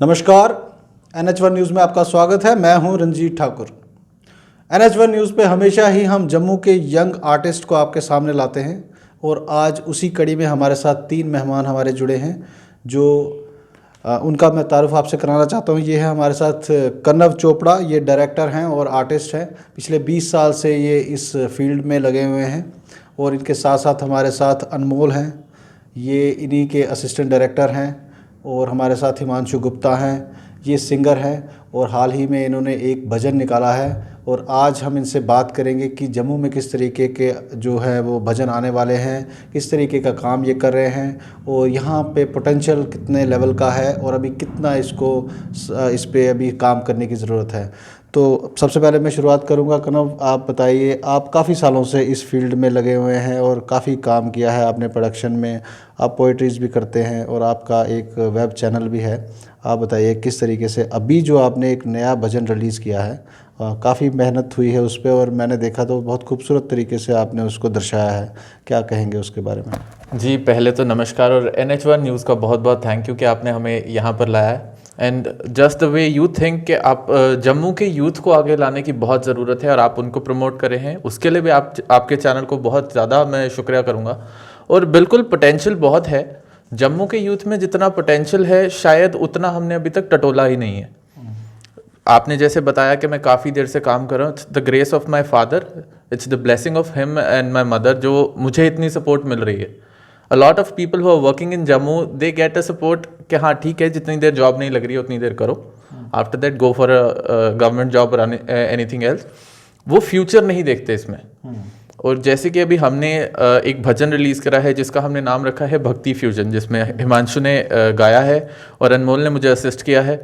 नमस्कार, NH1 news में आपका स्वागत है। मैं हूं रंजीत ठाकुर। NH1 न्यूज़ पे हमेशा ही हम जम्मू के यंग आर्टिस्ट को आपके सामने लाते हैं और आज उसी कड़ी में हमारे साथ 3 मेहमान हमारे जुड़े हैं जो उनका मैं तारुफ आपसे कराना चाहता हूं। ये है हमारे साथ कनव चोपड़ा, ये डायरेक्टर हैं और आर्टिस्ट हैं। पिछले 20 साल से ये इस फील्ड में लगे हुए हैं और इनके साथ साथ हमारे साथ अनमोल हैं, ये इन्हीं के असिस्टेंट डायरेक्टर हैं। और हमारे साथ हिमांशु गुप्ता हैं, ये सिंगर हैं और हाल ही में इन्होंने एक भजन निकाला है। और आज हम इनसे बात करेंगे कि जम्मू में किस तरीके के जो है वो भजन आने वाले हैं, किस तरीके का काम ये कर रहे हैं और यहाँ पे पोटेंशियल कितने लेवल का है और अभी कितना इस पे अभी काम करने की ज़रूरत है। तो सबसे पहले मैं शुरुआत करूँगा। कनव, आप बताइए, आप काफ़ी सालों से इस फील्ड में लगे हुए हैं और काफ़ी काम किया है आपने प्रोडक्शन में, आप पोइट्रीज़ भी करते हैं और आपका एक वेब चैनल भी है। आप बताइए किस तरीके से अभी जो आपने एक नया भजन रिलीज़ किया है, काफ़ी मेहनत हुई है उस पर और मैंने देखा तो बहुत खूबसूरत तरीके से आपने उसको दर्शाया है, क्या कहेंगे उसके बारे में? जी, पहले तो नमस्कार और NH1 न्यूज़ का बहुत बहुत थैंक यू कि आपने हमें यहाँ पर लाया है। And just the way you think कि आप जम्मू के यूथ को आगे लाने की बहुत ज़रूरत है और आप उनको प्रमोट कर रहे हैं, उसके लिए भी आपके चैनल को बहुत ज़्यादा मैं शुक्रिया करूँगा। और बिल्कुल पोटेंशियल बहुत है जम्मू के यूथ में, जितना पोटेंशियल है शायद उतना हमने अभी तक टटोला ही नहीं है। आपने जैसे बताया कि मैं काफ़ी देर से काम कर रहा हूँ, it's the grace of my father, it's the blessing of him and my mother जो मुझे इतनी सपोर्ट मिल रही है। A lot of people who are working in Jammu they get a support कि हाँ ठीक है, जितनी देर जॉब नहीं लग रही है उतनी देर करो, after that go for a government job और एनीथिंग एल्स। वो फ्यूचर नहीं देखते इसमें। और जैसे कि अभी हमने एक भजन रिलीज़ करा है जिसका हमने नाम रखा है भक्ति फ्यूजन, जिसमें हिमांशु ने गाया है और अनमोल ने मुझे असिस्ट किया है।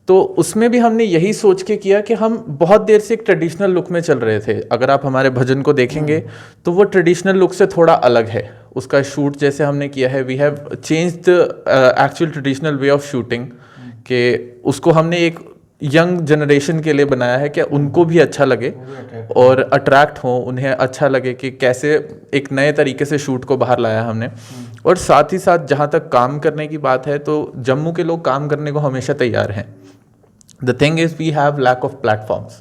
तो उसमें भी हमने यही सोच के किया कि हम बहुत देर से एक ट्रेडिशनल लुक में चल रहे थे। अगर आप हमारे भजन को देखेंगे तो वो ट्रेडिशनल लुक से थोड़ा अलग है। उसका शूट जैसे हमने किया है, we have change the actual traditional way of shooting, कि उसको हमने एक यंग जनरेशन के लिए बनाया है कि उनको भी अच्छा लगे और अट्रैक्ट हो, उन्हें अच्छा लगे कि कैसे एक नए तरीके से शूट को बाहर लाया हमने। और साथ ही साथ जहाँ तक काम करने की बात है तो जम्मू के लोग काम करने को हमेशा तैयार हैं। The thing is we have lack of platforms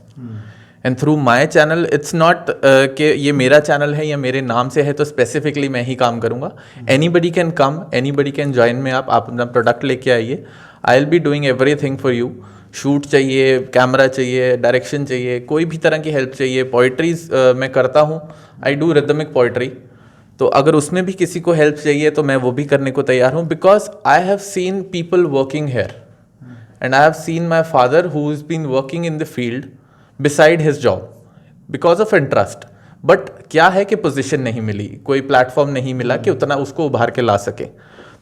and through my channel it's not कि ये मेरा चैनल है या मेरे नाम से है तो स्पेसिफिकली मैं ही काम करूँगा। Anybody can come, anybody can join में। आप अपना प्रोडक्ट लेके आइए, I'll be doing everything for you। Shoot चाहिए, कैमरा चाहिए, डायरेक्शन चाहिए, कोई भी तरह की हेल्प चाहिए। पोइट्रीज मैं करता हूँ, आई डू रिदमिक पोइट्री, तो अगर उसमें भी किसी को हेल्प चाहिए तो मैं वो भी करने को तैयार हूँ। Because I have seen people working here and I have seen my father who's been working in the field beside his job because of interest, but क्या है कि पोजीशन नहीं मिली, कोई प्लेटफॉर्म नहीं मिला कि उतना उसको उभार के ला सके।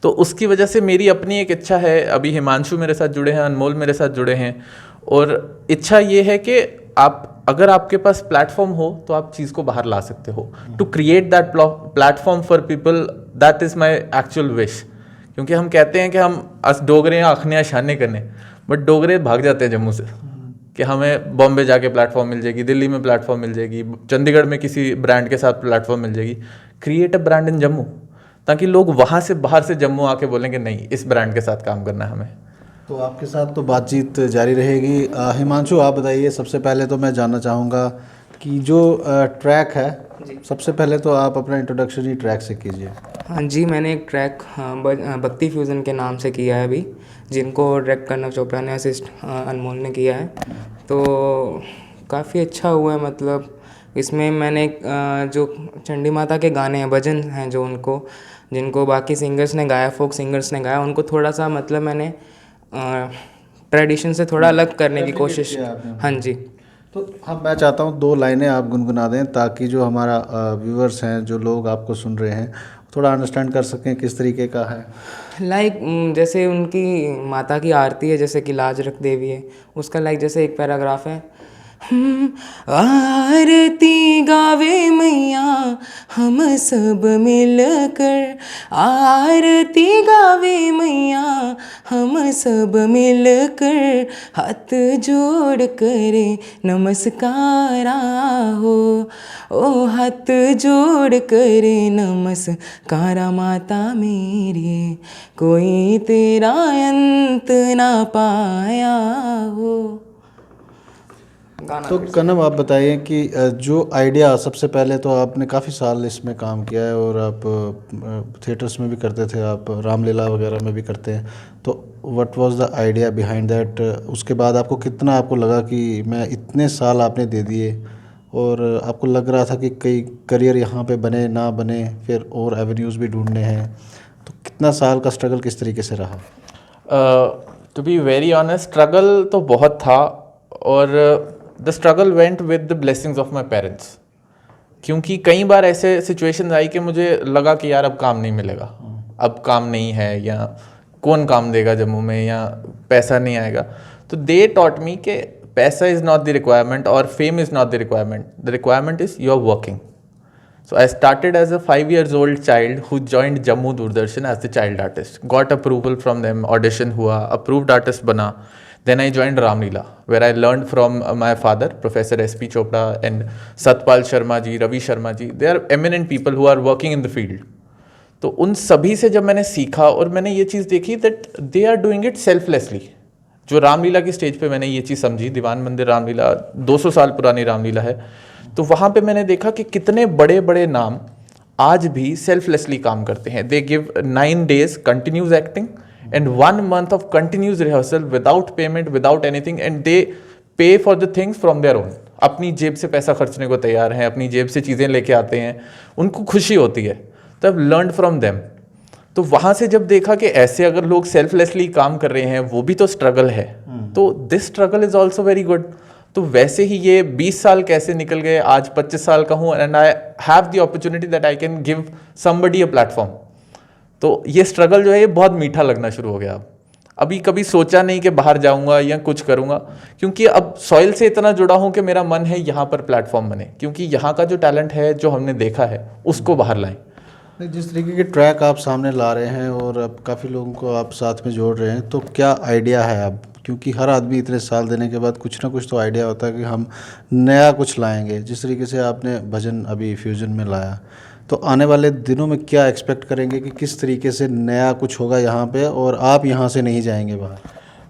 तो उसकी वजह से मेरी अपनी एक इच्छा है, अभी हिमांशु मेरे साथ जुड़े हैं, अनमोल मेरे साथ जुड़े हैं, और इच्छा ये है कि आप अगर आपके पास प्लेटफॉर्म हो तो आप चीज़ को बाहर ला सकते हो। To create that platform for people, that is my actual wish. क्योंकि हम कहते हैं कि हम अस डोगरे आखने शाने करने, बट डोगरे भाग जाते हैं जम्मू से कि हमें बॉम्बे जाके प्लेटफॉर्म मिल जाएगी, दिल्ली में प्लेटफॉर्म मिल जाएगी, चंडीगढ़ में किसी ब्रांड के साथ प्लेटफॉर्म मिल जाएगी। क्रिएट अ ब्रांड इन जम्मू, ताकि लोग वहाँ से बाहर से जम्मू आके बोलेंगे नहीं, इस ब्रांड के साथ काम करना है हमें। तो आपके साथ तो बातचीत जारी रहेगी। हिमांशु, आप बताइए, सबसे पहले तो मैं जानना चाहूँगा कि जो ट्रैक है, सबसे पहले तो आप अपना इंट्रोडक्शन ही ट्रैक से कीजिए। हाँ जी, मैंने एक ट्रैक भक्ति फ्यूज़न के नाम से किया है अभी, जिनको डायरेक्ट कनव चोपड़ा ने, असिस्ट अनमोल ने किया है। तो काफ़ी अच्छा हुआ है। मतलब इसमें मैंने जो चंडी माता के गाने हैं, भजन हैं जो जिनको बाकी सिंगर्स ने गाया, फोक सिंगर्स ने गाया, उनको थोड़ा सा मतलब मैंने ट्रेडिशन से थोड़ा अलग करने की कोशिश। हाँ जी। तो अब मैं चाहता हूँ 2 लाइनें आप गुनगुना दें ताकि जो हमारा व्यूअर्स हैं, जो लोग आपको सुन रहे हैं, थोड़ा अंडरस्टैंड कर सकें किस तरीके का है। लाइक जैसे उनकी माता की आरती है, जैसे कि लाज रख देवी है, उसका लाइक जैसे एक पैराग्राफ है। आरती गावे मैया हम सब मिलकर, आरती गावे मैया हम सब मिलकर, हाथ जोड़ करे नमस्कारा हो, ओ हाथ जोड़ करे नमस्कारा माता मेरी, कोई तेरा अंत ना पाया हो। तो कनम आप बताइए कि जो आइडिया सबसे पहले तो आपने काफ़ी साल इसमें काम किया है और आप थिएटर्स में भी करते थे, आप रामलीला वगैरह में भी करते हैं, तो what was the idea behind that? उसके बाद आपको कितना आपको लगा कि मैं इतने साल आपने दे दिए और आपको लग रहा था कि कई करियर यहाँ पे बने ना बने, फिर और एवेन्यूज़ भी ढूंढने हैं, तो कितना साल का स्ट्रगल किस तरीके से रहा? To be very honest, struggle तो बहुत था और the struggle went with the blessings of my parents, क्योंकि कई बार ऐसे सिचुएशंस आई कि मुझे लगा कि यार अब काम नहीं मिलेगा, अब काम नहीं है, या कौन काम देगा जम्मू में, या पैसा नहीं आएगा। तो दे टॉट मी कि पैसा इज़ नॉट द रिक्वायरमेंट और fame is not the requirement is you are working. So I started as a 5 years old child who joined Jammu Doordarshan as the child artist. Got approval from them, audition हुआ, approved artist बना. Then I joined Ramleela, where I learned from my father, Professor S.P. Chopra and Satpal Sharma ji, Ravi Sharma ji. They are eminent people who are working in the field. तो उन सभी से जब मैंने सीखा और मैंने ये चीज़ देखी that they are doing it selflessly. जो रामलीला की स्टेज पे मैंने ये चीज़ समझी, दीवान मंदिर रामलीला 200 साल पुरानी रामलीला है, तो वहाँ पे मैंने देखा कि कितने बड़े बड़े नाम आज भी सेल्फलेसली काम करते हैं। They give 9 days continuous acting and 1 month of continuous rehearsal without payment, without anything, and they pay for the things from their own. अपनी जेब से पैसा खर्चने को तैयार हैं, अपनी जेब से चीज़ें लेके आते हैं, उनको खुशी होती है। तो अब लर्न फ्रॉम देम। तो वहाँ से जब देखा कि ऐसे अगर लोग सेल्फलेसली काम कर रहे हैं, वो भी तो स्ट्रगल है, तो this struggle is also very good. तो वैसे ही ये 20 साल कैसे निकल गए, आज 25 साल का हूँ and I have the opportunity that I can give somebody a platform. तो ये स्ट्रगल जो है ये बहुत मीठा लगना शुरू हो गया। अब अभी कभी सोचा नहीं कि बाहर जाऊंगा या कुछ करूंगा, क्योंकि अब सॉइल से इतना जुड़ा हूं कि मेरा मन है यहाँ पर प्लेटफॉर्म बने, क्योंकि यहाँ का जो टैलेंट है, जो हमने देखा है, उसको बाहर लाएं। जिस तरीके के ट्रैक आप सामने ला रहे हैं और अब काफ़ी लोगों को आप साथ में जोड़ रहे हैं, तो क्या आइडिया है अब? क्योंकि हर आदमी इतने साल देने के बाद कुछ ना कुछ तो आइडिया होता है कि हम नया कुछ लाएंगे। जिस तरीके से आपने भजन अभी फ्यूजन में लाया, तो आने वाले दिनों में क्या एक्सपेक्ट करेंगे कि किस तरीके से नया कुछ होगा यहाँ पे, और आप यहाँ से नहीं जाएंगे बाहर?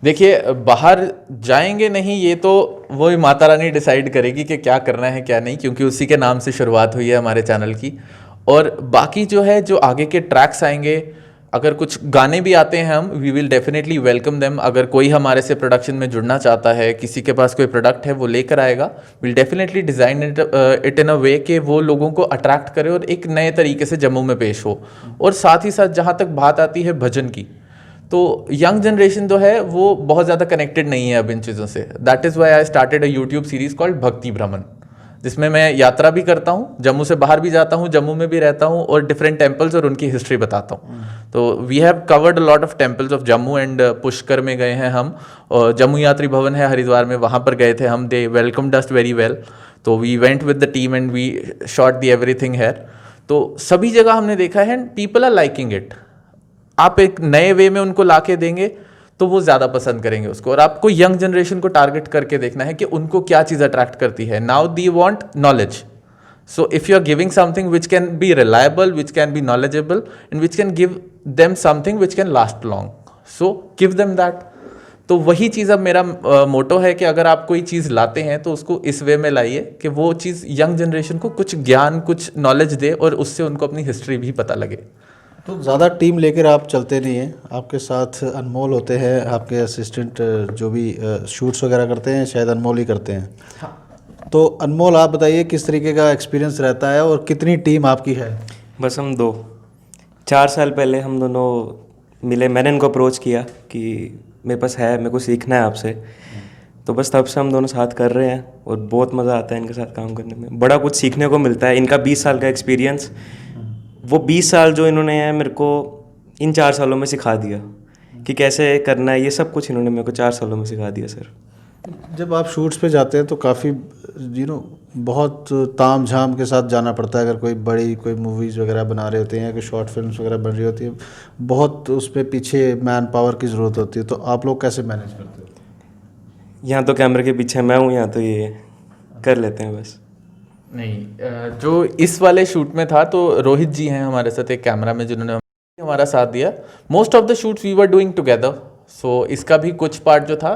देखिए, बाहर जाएंगे नहीं, ये तो वही माता रानी डिसाइड करेगी कि क्या करना है क्या नहीं, क्योंकि उसी के नाम से शुरुआत हुई है हमारे चैनल की। और बाकी जो है, जो आगे के ट्रैक्स आएंगे, अगर कुछ गाने भी आते हैं हम, we will definitely welcome them. अगर कोई हमारे से प्रोडक्शन में जुड़ना चाहता है, किसी के पास कोई प्रोडक्ट है वो लेकर आएगा, will definitely design it in a way कि वो लोगों को अट्रैक्ट करे और एक नए तरीके से जम्मू में पेश हो। और साथ ही साथ जहाँ तक बात आती है भजन की, तो यंग जनरेशन जो है वो बहुत ज़्यादा कनेक्टेड नहीं है अब इन चीज़ों से। That is why I started a YouTube series called भक्ति भ्रमण, जिसमें मैं यात्रा भी करता हूँ, जम्मू से बाहर भी जाता हूँ, जम्मू में भी रहता हूँ और डिफरेंट टेम्पल्स और उनकी हिस्ट्री बताता हूँ। तो we have covered a lot of temples of Jammu and Pushkar में गए हैं हम, और जम्मू यात्री भवन है हरिद्वार में, वहाँ पर गए थे हम। They welcomed us very well. तो we went with the team and we shot the everything here. तो सभी जगह हमने देखा है and people are liking it. आप एक नए वे में उनको ला के देंगे तो वो ज़्यादा पसंद करेंगे उसको। और आपको यंग जनरेशन को टारगेट करके देखना है कि उनको क्या चीज़ अट्रैक्ट करती है। Now they want knowledge, so if you are giving something which can be reliable, which can be knowledgeable and which can give them something which can last long, so give them that. तो वही चीज़ अब मेरा मोटो है कि अगर आप कोई चीज़ लाते हैं तो उसको इस वे में लाइए कि वो चीज़ यंग जनरेशन को कुछ ज्ञान, कुछ नॉलेज दे और उससे उनको अपनी हिस्ट्री भी पता लगे। तो ज़्यादा टीम लेकर आप चलते नहीं हैं, आपके साथ अनमोल होते हैं, आपके असिस्टेंट जो भी शूट्स वगैरह करते हैं शायद अनमोल ही करते हैं। हाँ। तो अनमोल, आप बताइए किस तरीके का एक्सपीरियंस रहता है और कितनी टीम आपकी है? बस हम 4 साल पहले हम दोनों मिले। मैंने इनको अप्रोच किया कि मेरे पास है, मेरे को सीखना है आपसे। तो बस तब से हम दोनों साथ कर रहे हैं और बहुत मज़ा आता है इनके साथ काम करने में। बड़ा कुछ सीखने को मिलता है। इनका 20 साल का एक्सपीरियंस, वो 20 साल जो इन्होंने मेरे को इन 4 सालों में सिखा दिया कि कैसे करना है। ये सब कुछ इन्होंने मेरे को 4 सालों में सिखा दिया सर। जब आप शूट्स पे जाते हैं तो काफ़ी बहुत ताम झाम के साथ जाना पड़ता है। अगर कोई मूवीज़ वगैरह बना रहे होते हैं या कोई शॉर्ट फिल्म्स वगैरह बन रही होती है, बहुत उस पे पीछे मैन पावर की ज़रूरत होती है। तो आप लोग कैसे मैनेज करते हो? यहाँ तो कैमरे के पीछे मैं हूँ, यहाँ तो ये कर लेते हैं बस। नहीं, जो इस वाले शूट में था तो रोहित जी हैं हमारे साथ एक कैमरा में जिन्होंने हमारा साथ दिया। Most of the shoots we were doing together. So इसका भी कुछ पार्ट जो था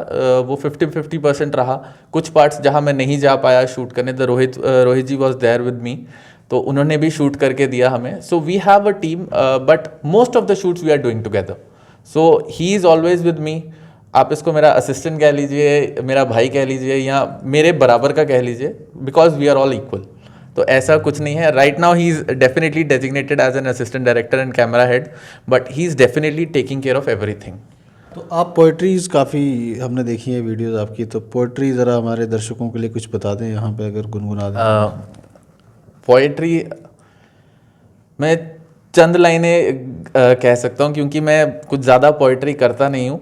वो 50-50% रहा। कुछ पार्ट्स जहाँ मैं नहीं जा पाया शूट करने, the Rohit ji was there with me, तो उन्होंने भी शूट करके दिया हमें। So we have a team, but most of the shoots we are doing together. So he is always with me. आप इसको मेरा असिस्टेंट कह लीजिए, मेरा भाई कह लीजिए, या मेरे बराबर का कह लीजिए, because we are all equal. तो ऐसा कुछ नहीं है। Right now he is definitely designated as an assistant director and camera head, but he is definitely taking care of everything. तो आप पोइट्रीज़ काफ़ी हमने देखी है वीडियोज़ आपकी, तो पोइट्री ज़रा हमारे दर्शकों के लिए कुछ बता दें यहाँ पे, अगर गुनगुना दें। पोइट्री मैं चंद लाइनें कह सकता हूँ, क्योंकि मैं कुछ ज़्यादा पोइट्री करता नहीं हूँ।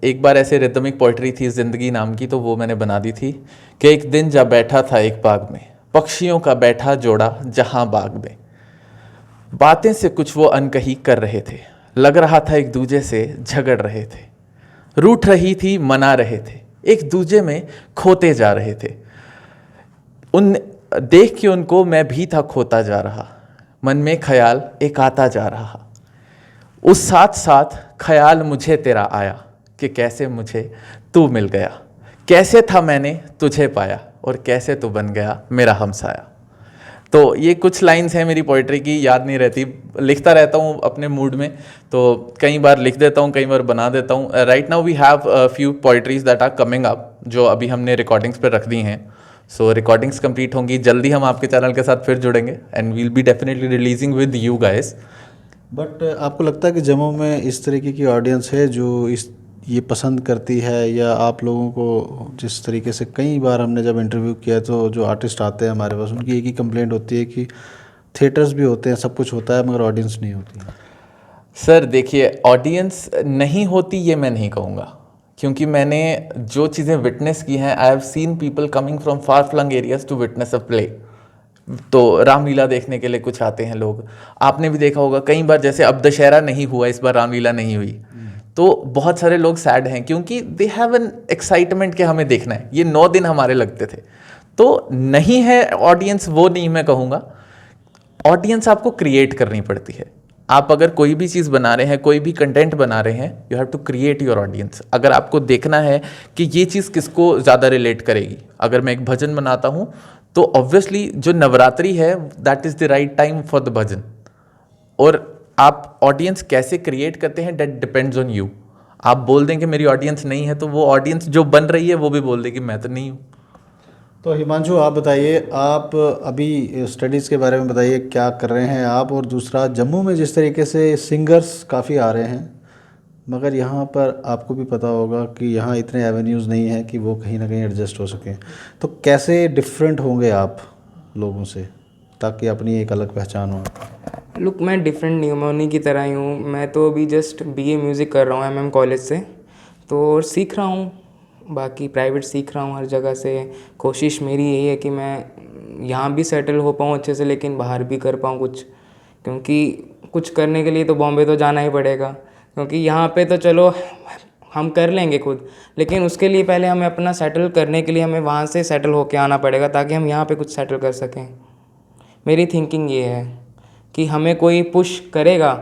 एक बार ऐसे रिदमिक पोइट्री थी ज़िंदगी नाम की, तो वो मैंने बना दी थी कि एक दिन जा बैठा था एक बाग में, पक्षियों का बैठा जोड़ा जहाँ बाग में, बातें से कुछ वो अनकही कर रहे थे, लग रहा था एक दूजे से झगड़ रहे थे, रूठ रही थी मना रहे थे, एक दूजे में खोते जा रहे थे। उन देख के उनको मैं भी था खोता जा रहा, मन में ख्याल एक आता जा रहा। उस साथ साथ ख्याल मुझे तेरा आया कि कैसे मुझे तू मिल गया, कैसे था मैंने तुझे पाया और कैसे तू बन गया मेरा हमसाया। तो ये कुछ लाइंस हैं मेरी पोइट्री की, याद नहीं रहती, लिखता रहता हूँ अपने मूड में, तो कई बार लिख देता हूँ, कई बार बना देता हूँ। Right now we have few poetries that are coming up, जो अभी हमने रिकॉर्डिंग्स पर रख दी हैं। सो रिकॉर्डिंग्स कंप्लीट होंगी, जल्दी हम आपके चैनल के साथ फिर जुड़ेंगे and we'll be definitely releasing with you guys. But आपको लगता है कि जम्मू में इस तरीके की ऑडियंस है जो ये पसंद करती है, या आप लोगों को जिस तरीके से कई बार हमने जब इंटरव्यू किया तो जो आर्टिस्ट आते हैं हमारे पास, उनकी एक ही कंप्लेंट होती है कि थिएटर्स भी होते हैं, सब कुछ होता है, मगर ऑडियंस नहीं होती है। सर देखिए, ऑडियंस नहीं होती ये मैं नहीं कहूँगा, क्योंकि मैंने जो चीज़ें विटनेस की हैं, I have seen people coming from far flung areas to witness a play. तो रामलीला देखने के लिए कुछ आते हैं लोग, आपने भी देखा होगा कई बार, जैसे अब दशहरा नहीं हुआ, इस बार रामलीला नहीं हुई, तो बहुत सारे लोग सैड हैं क्योंकि दे हैव एन एक्साइटमेंट कि हमें देखना है। ये 9 दिन हमारे लगते थे, तो नहीं है ऑडियंस, वो नहीं मैं कहूँगा। ऑडियंस आपको क्रिएट करनी पड़ती है। आप अगर कोई भी चीज़ बना रहे हैं, कोई भी कंटेंट बना रहे हैं, you have to create your audience. अगर आपको देखना है कि ये चीज़ किसको ज़्यादा रिलेट करेगी, अगर मैं एक भजन बनाता हूँ तो ऑब्वियसली जो नवरात्रि है that is the right time for the bhajan. और आप ऑडियंस कैसे क्रिएट करते हैं, दैट डिपेंड्स ऑन यू। आप बोल दें कि मेरी ऑडियंस नहीं है, तो वो ऑडियंस जो बन रही है वो भी बोल दे कि मैं तो नहीं हूँ। तो हिमांशु, आप बताइए, आप अभी स्टडीज़ के बारे में बताइए, क्या कर रहे हैं आप? और दूसरा, जम्मू में जिस तरीके से सिंगर्स काफ़ी आ रहे हैं, मगर यहाँ पर आपको भी पता होगा कि यहाँ इतने एवेन्यूज़ नहीं हैं कि वो कहीं ना कहीं एडजस्ट हो सकें। तो कैसे डिफरेंट होंगे आप लोगों से, ताकि अपनी एक अलग पहचान हो? लुक, मैं डिफरेंट नहीं हूँ, मैं उन्हीं की तरह ही हूँ। मैं तो अभी जस्ट बीए म्यूज़िक कर रहा हूँ एमएम कॉलेज से, तो सीख रहा हूँ, बाकी प्राइवेट सीख रहा हूँ हर जगह से। कोशिश मेरी यही है कि मैं यहाँ भी सेटल हो पाऊँ अच्छे से, लेकिन बाहर भी कर पाऊँ कुछ, क्योंकि कुछ करने के लिए तो बॉम्बे तो जाना ही पड़ेगा। क्योंकि यहाँ पे तो चलो हम कर लेंगे खुद, लेकिन उसके लिए पहले हमें अपना सेटल करने के लिए हमें वहाँ से सेटल होके आना पड़ेगा, ताकि हम यहाँ पे कुछ सेटल कर सकें। मेरी थिंकिंग ये है कि हमें कोई पुश करेगा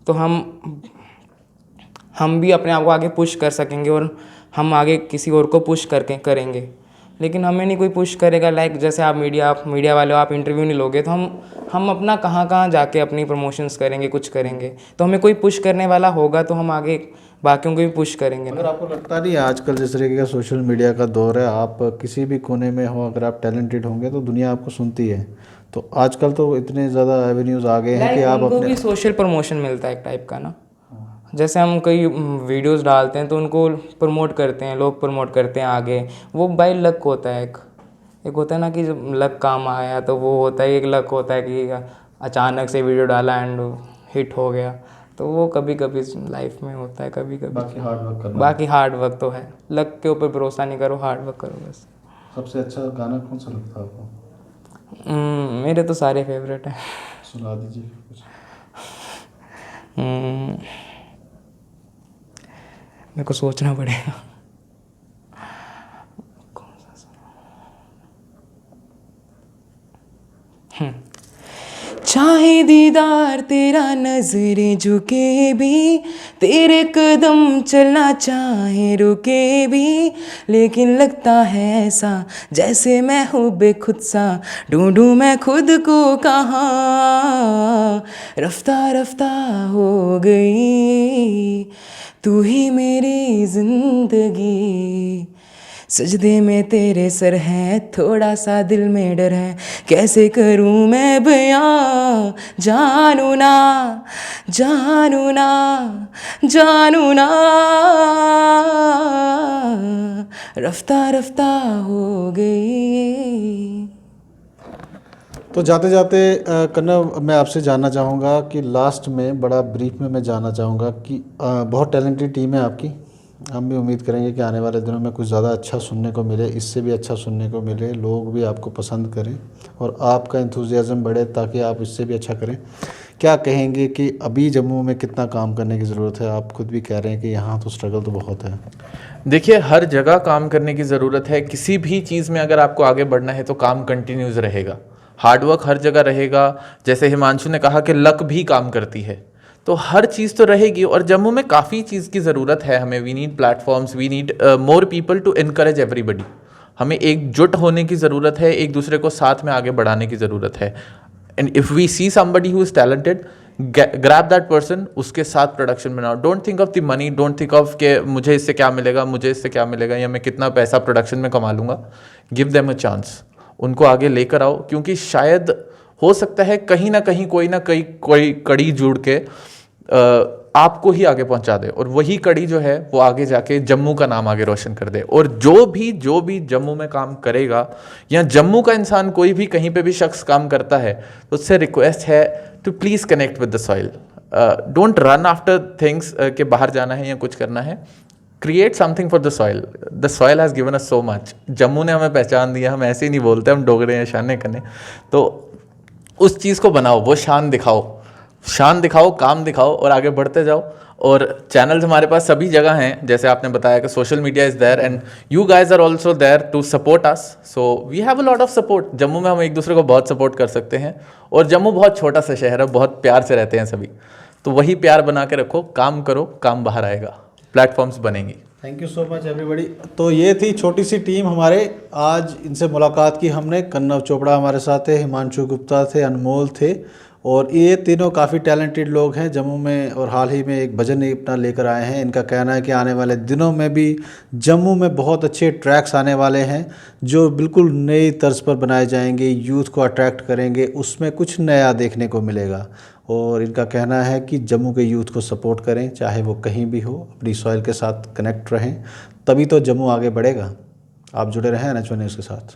तो हम भी अपने आप को आगे पुश कर सकेंगे, और हम आगे किसी और को पुश करके करेंगे। लेकिन हमें नहीं कोई पुश करेगा, लाइक जैसे आप मीडिया वाले हो, आप इंटरव्यू नहीं लोगे, तो हम अपना कहाँ जाके अपनी प्रमोशंस करेंगे, कुछ करेंगे। तो हमें कोई पुश करने वाला होगा तो हम आगे बाकियों को भी पुश करेंगे। अगर आपको लगता नहीं है आजकल जिस तरीके का सोशल मीडिया का दौर है, आप किसी भी कोने में हो, अगर आप टैलेंटेड होंगे तो दुनिया आपको सुनती है। तो आजकल तो इतने ज़्यादा एवेन्यूज़ आ गए हैं कि आप उनको भी सोशल प्रमोशन मिलता है एक टाइप का ना। जैसे हम कई वीडियोस डालते हैं तो उनको प्रमोट करते हैं, लोग प्रमोट करते हैं आगे। वो बाय लक होता है, एक होता है ना कि जब लक काम आया, तो वो होता है एक लक होता है कि अचानक से वीडियो डाला एंड हिट हो गया। तो वो कभी कभी लाइफ में होता है, कभी कभी। बाकी हार्ड वर्क करना। बाकी हार्ड वर्क तो है, लक के ऊपर भरोसा नहीं करो, हार्ड वर्क करो बस। सबसे अच्छा गाना कौन सा लगता है आपको? मेरे तो सारे फेवरेट हैं। सुना दीजिए कुछ। मेरे को सोचना पड़ेगा कौन सा चाहे दीदार तेरा नजरें झुके भी, तेरे कदम चलना चाहे रुके भी, लेकिन लगता है ऐसा जैसे मैं हूँ बेखुद सा, ढूंढूं मैं खुद को कहाँ, रफ्ता रफ्ता हो गई तू ही मेरी जिंदगी, सजदे में तेरे सर है, थोड़ा सा दिल में डर है, कैसे करूं मैं बयां, जानू ना जानू ना जानू ना, रफ्ता रफ्ता हो गई। तो जाते जाते कन्नव, मैं आपसे जानना चाहूँगा कि लास्ट में बड़ा ब्रीफ में मैं जानना चाहूँगा कि बहुत टैलेंटेड टीम है आपकी। हम भी उम्मीद करेंगे कि आने वाले दिनों में कुछ ज़्यादा अच्छा सुनने को मिले, इससे भी अच्छा सुनने को मिले, लोग भी आपको पसंद करें और आपका एंथुजियाज़म बढ़े ताकि आप इससे भी अच्छा करें। क्या कहेंगे कि अभी जम्मू में कितना काम करने की ज़रूरत है? आप खुद भी कह रहे हैं कि यहाँ तो स्ट्रगल तो बहुत है। देखिए, हर जगह काम करने की ज़रूरत है। किसी भी चीज़ में अगर आपको आगे बढ़ना है तो काम कंटिन्यूस रहेगा, हार्डवर्क हर जगह रहेगा। जैसे हिमांशु ने कहा कि लक भी काम करती है, तो हर चीज़ तो रहेगी। और जम्मू में काफ़ी चीज़ की ज़रूरत है हमें। We need platforms, we need more people to encourage everybody. हमें एकजुट होने की ज़रूरत है, एक दूसरे को साथ में आगे बढ़ाने की ज़रूरत है। And if we see somebody who is talented, grab that person, उसके साथ प्रोडक्शन बनाओ। Don't think of the money, don't think of के मुझे इससे क्या मिलेगा, मुझे इससे क्या मिलेगा, या मैं कितना पैसा प्रोडक्शन में कमा लूँगा। गिव देम अ चांस, उनको आगे लेकर आओ, क्योंकि शायद हो सकता है कहीं ना कहीं कोई कड़ी जुड़ के आपको ही आगे पहुंचा दे, और वही कड़ी जो है वो आगे जाके जम्मू का नाम आगे रोशन कर दे। और जो भी जम्मू में काम करेगा, या जम्मू का इंसान कोई भी कहीं पे भी शख्स काम करता है, तो उससे रिक्वेस्ट है to please connect with the soil. Don't run after things के बाहर जाना है या कुछ करना है। Create something for the soil. The soil has given us so much. Jammu ने हमें पहचान दिया, हम ऐसे ही नहीं बोलते, हम डोगरे हैं शाने कने। तो उस चीज़ को बनाओ, वो शान दिखाओ, काम दिखाओ और आगे बढ़ते जाओ। और चैनल्स हमारे पास सभी जगह हैं, जैसे आपने बताया कि social media is there and you guys are also there to support us. So we have a lot of support. Jammu में हम एक दूसरे को बहुत सपोर्ट कर सकते हैं, और जम्मू बहुत छोटा सा शहर है, बहुत प्यार से रहते हैं सभी। तो वही प्यार बना के रखो, काम करो, काम बाहर आएगा, प्लेटफॉर्म्स बनेंगी। Thank you so much everybody. तो ये थी छोटी सी टीम हमारे, आज इनसे मुलाकात की हमने। कन्नव चोपड़ा हमारे साथ थे, हिमांशु गुप्ता थे, अनमोल थे, और ये तीनों काफ़ी टैलेंटेड लोग हैं जम्मू में, और हाल ही में एक भजन अपना लेकर आए हैं। इनका कहना है कि आने वाले दिनों में भी जम्मू में बहुत अच्छे ट्रैक्स आने वाले हैं जो बिल्कुल नई तर्ज पर बनाए जाएंगे, यूथ को अट्रैक्ट करेंगे, उसमें कुछ नया देखने को मिलेगा। और इनका कहना है कि जम्मू के यूथ को सपोर्ट करें, चाहे वो कहीं भी हो, अपनी सॉइल के साथ कनेक्ट रहें, तभी तो जम्मू आगे बढ़ेगा। आप जुड़े रहें NH1 न्यूज़ के साथ।